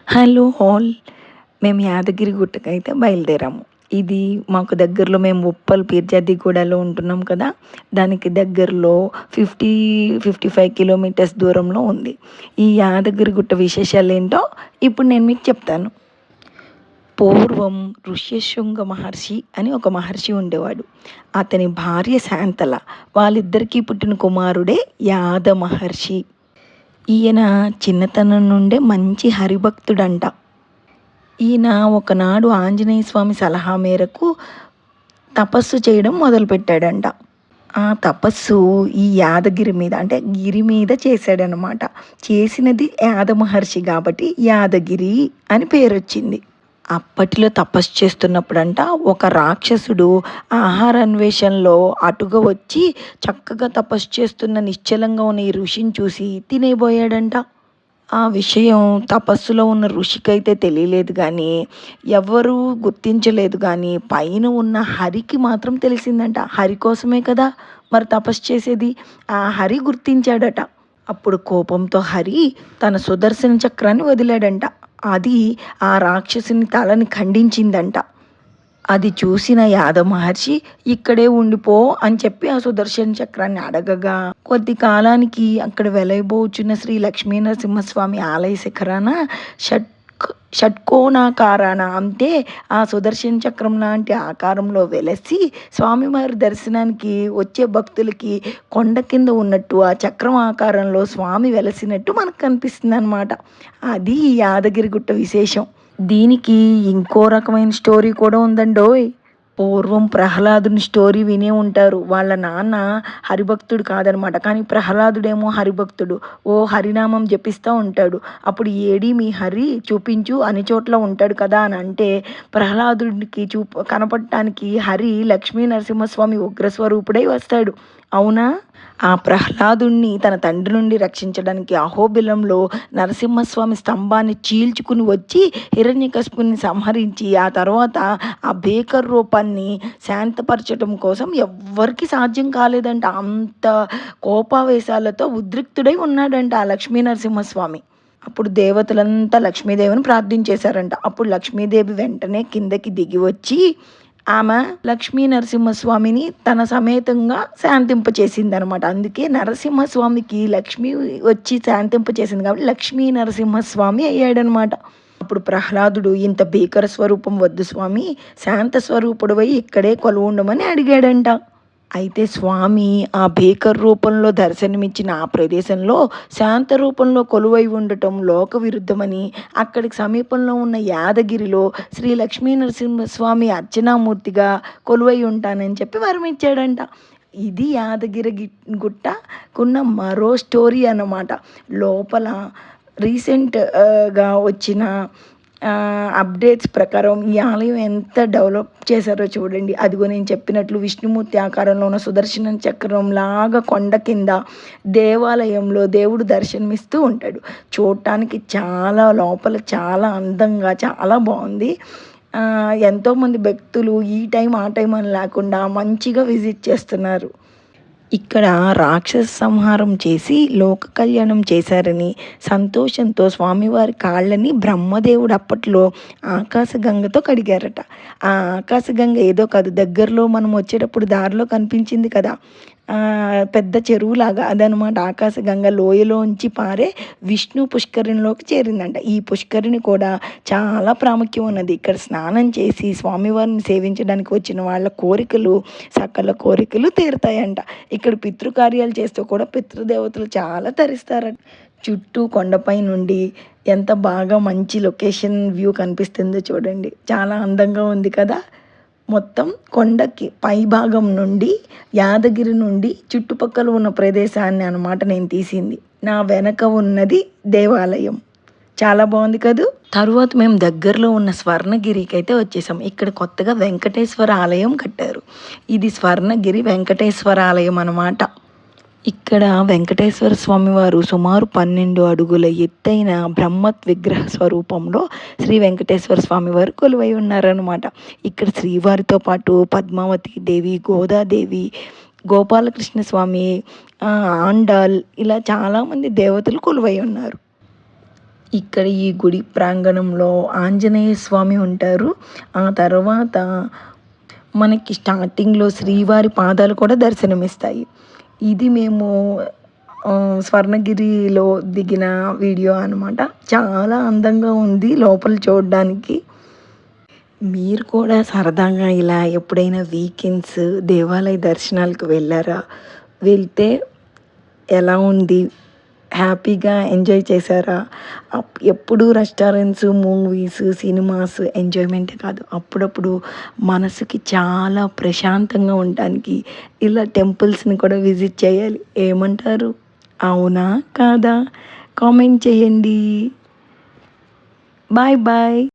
Hello all. మేము యాదగిరి గుట్టకైతే బయలుదేరాము. ఇది మాకు దగ్గరలో మేము ఉప్పల్ పీర్జాదిగూడలో ఉంటున్నాం కదా! దానికి దగ్గరలో 55 కిలోమీటర్స్ దూరంలో ఉంది. ఈ యాదగిరి గుట్ట విశేషాలేంటో ఇప్పుడు నేను మీకు చెప్తాను. పూర్వం ఋష్యశృంగ మహర్షి అని ఒక మహర్షి ఉండేవాడు. అతని భార్య శాంతల. వాళ్ళిద్దరికీ పుట్టిన కుమారుడే యాద మహర్షి. ఈయన చిన్నతనం నుండే మంచి హరిభక్తుడంట. ఈయన ఒకనాడు ఆంజనేయ స్వామి సలహా మేరకు తపస్సు చేయడం మొదలుపెట్టాడంట. ఆ తపస్సు ఈ యాదగిరి మీద, అంటే గిరి మీద చేశాడనమాట. చేసినది యాద మహర్షి కాబట్టి యాదగిరి అని పేరొచ్చింది. అప్పటిలో తపస్సు చేస్తున్నప్పుడంట ఒక రాక్షసుడు ఆహార అన్వేషణలో అటుగా వచ్చి చక్కగా తపస్సు చేస్తున్న నిశ్చలంగా ఉన్న ఈ ఋషిని చూసి తినేయబోయాడంట. ఆ విషయం తపస్సులో ఉన్న ఋషికైతే తెలియలేదు కానీ, ఎవ్వరూ గుర్తించలేదు కానీ పైన ఉన్న హరికి మాత్రం తెలిసిందంట. హరి కోసమే కదా మరి తపస్సు చేసేది. ఆ హరి గుర్తించాడట. అప్పుడు కోపంతో హరి తన సుదర్శన చక్రాన్ని వదిలాడంట. అది ఆ రాక్షసుని తలని ఖండించిందంట. అది చూసిన యాదవ మహర్షి ఇక్కడే ఉండిపో అని చెప్పి ఆ సుదర్శన చక్రాన్ని అడగగా, కొద్ది కాలానికి అక్కడ వెలయబోచున్న శ్రీ లక్ష్మీ నరసింహస్వామి ఆలయ శిఖరాన షట్కోణాకారాన, అంటే ఆ సుదర్శన చక్రం లాంటి ఆకారంలో వెలసి స్వామివారి దర్శనానికి వచ్చే భక్తులకి కొండ కింద ఉన్నట్టు ఆ చక్రం ఆకారంలో స్వామి వెలసినట్టు మనకు కనిపిస్తుంది అనమాట. అది ఈ యాదగిరి గుట్ట విశేషం. దీనికి ఇంకో రకమైన స్టోరీ కూడా ఉందండోయ్. పూర్వం ప్రహ్లాదుని స్టోరీ వినే ఉంటారు. వాళ్ళ నాన్న హరిభక్తుడు కాదనమాట, కానీ ప్రహ్లాదుడేమో హరిభక్తుడు. ఓ హరినామం జపిస్తూ ఉంటాడు. అప్పుడు ఏడి మీ హరి చూపించు అని చోట్ల ఉంటాడు కదా అని అంటే, ప్రహ్లాదుడికి కనపడటానికి హరి లక్ష్మీ నరసింహస్వామి ఉగ్రస్వరూపుడై వస్తాడు. అవునా? ఆ ప్రహ్లాదుణ్ణి తన తండ్రి నుండి రక్షించడానికి అహోబిలంలో నరసింహస్వామి స్తంభాన్ని చీల్చుకుని వచ్చి హిరణ్యకశిపుని సంహరించి ఆ తర్వాత ఆ భీకర రూపాన్ని శాంతపరచడం కోసం ఎవ్వరికి సాధ్యం కాలేదంట. అంత కోపావేశాలతో ఉద్రిక్తుడై ఉన్నాడంట ఆ లక్ష్మీ నరసింహస్వామి. అప్పుడు దేవతలంతా లక్ష్మీదేవిని ప్రార్థించేశారంట. అప్పుడు లక్ష్మీదేవి వెంటనే కిందకి దిగి వచ్చి ఆమె లక్ష్మీ నరసింహస్వామిని తన సమేతంగా శాంతింపచేసింది అనమాట. అందుకే నరసింహస్వామికి లక్ష్మి వచ్చి శాంతింపచేసింది కాబట్టి లక్ష్మీ నరసింహస్వామి అయ్యాడనమాట. అప్పుడు ప్రహ్లాదుడు ఇంత భీకర స్వరూపం వద్దు స్వామి, శాంత స్వరూపుడువై ఇక్కడే కొలువుండమని అడిగాడంట. అయితే స్వామి ఆ భీకర రూపంలో దర్శనమిచ్చిన ఆ ప్రదేశంలో శాంత రూపంలో కొలువై ఉండటం లోక విరుద్ధమని, అక్కడికి సమీపంలో ఉన్న యాదగిరిలో శ్రీ లక్ష్మీ నరసింహస్వామి అర్చనామూర్తిగా కొలువై ఉంటానని చెప్పి వరమిచ్చాడంట. ఇది యాదగిరి గుట్టకున్న మరో స్టోరీ అన్నమాట. లోపల రీసెంట్గా వచ్చిన అప్డేట్స్ ప్రకారం ఈ ఆలయం ఎంత డెవలప్ చేశారో చూడండి. అదిగో నేను చెప్పినట్లు విష్ణుమూర్తి ఆకారంలో ఉన్న సుదర్శన చక్రం లాగా కొండ కింద దేవాలయంలో దేవుడు దర్శనమిస్తూ ఉంటాడు. చూడటానికి చాలా లోపల చాలా అందంగా చాలా బాగుంది. ఎంతోమంది భక్తులు ఈ టైం ఆ టైం అని లేకుండా మంచిగా విజిట్ చేస్తున్నారు. ఇక్కడ రాక్షస సంహారం చేసి లోక కళ్యాణం చేశారని సంతోషంతో స్వామివారి కాళ్ళని బ్రహ్మదేవుడు అప్పట్లో ఆకాశగంగతో కడిగారట. ఆ ఆకాశగంగ ఏదో కాదు, దగ్గరలో మనం వచ్చేటప్పుడు దారిలో కనిపించింది కదా పెద్ద చెరువులాగా, అదనమాట ఆకాశగంగ. లోయలోంచి పారే విష్ణు పుష్కరిణిలోకి చేరిందంట. ఈ పుష్కరిణి కూడా చాలా ప్రాముఖ్యం ఉన్నది. ఇక్కడ స్నానం చేసి స్వామివారిని సేవించడానికి వచ్చిన వాళ్ళ కోరికలు సకల కోరికలు తీరుతాయంట. ఇక్కడ పితృకార్యాలు చేస్తూ కూడా పితృదేవతలు చాలా తరిస్తారట. చుట్టూ కొండపై నుండి ఎంత బాగా మంచి లొకేషన్ వ్యూ కనిపిస్తుందో చూడండి. చాలా అందంగా ఉంది కదా. మొత్తం కొండకి పై భాగం నుండి యాదగిరి నుండి చుట్టుపక్కల ఉన్న ప్రదేశాన్ని అనమాట నేను తీసింది. నా వెనక ఉన్నది దేవాలయం. చాలా బాగుంది కదూ. తరువాత మేము దగ్గరలో ఉన్న స్వర్ణగిరికి అయితే వచ్చేసాం. ఇక్కడ కొత్తగా వెంకటేశ్వర ఆలయం కట్టారు. ఇది స్వర్ణగిరి వెంకటేశ్వర ఆలయం అన్నమాట. ఇక్కడ వెంకటేశ్వర స్వామివారు సుమారు 12 అడుగుల ఎత్తైన బ్రహ్మత్ విగ్రహ స్వరూపంలో శ్రీ వెంకటేశ్వర స్వామివారు కొలువై ఉన్నారనమాట. ఇక్కడ శ్రీవారితో పాటు పద్మావతి దేవి, గోదాదేవి, గోపాలకృష్ణ స్వామి, ఆండాల్ ఇలా చాలామంది దేవతలు కొలువై ఉన్నారు. ఇక్కడ ఈ గుడి ప్రాంగణంలో ఆంజనేయ స్వామి ఉంటారు. ఆ తర్వాత మనకి స్టార్టింగ్‌లో శ్రీవారి పాదాలు కూడా దర్శనమిస్తాయి. ఇది మేము స్వర్ణగిరిలో దిగిన వీడియో అనమాట. చాలా అందంగా ఉంది లోపల చూడడానికి. మీరు కూడా సరదాగా ఇలా ఎప్పుడైనా వీకెండ్స్ దేవాలయ దర్శనాలకు వెళ్ళారా? వెళ్తే ఎలా ఉంది? హ్యాపీగా ఎంజాయ్ చేశారా? ఎప్పుడూ రెస్టారెంట్స్, మూవీస్, సినిమాస్ ఎంజాయ్‌మెంటే కాదు. అప్పుడప్పుడు మనసుకి చాలా ప్రశాంతంగా ఉండటానికి ఇలా టెంపుల్స్‌ని కూడా విజిట్ చేయాలి. ఏమంటారు? అవునా? కాదా? కామెంట్ చేయండి. Bye bye.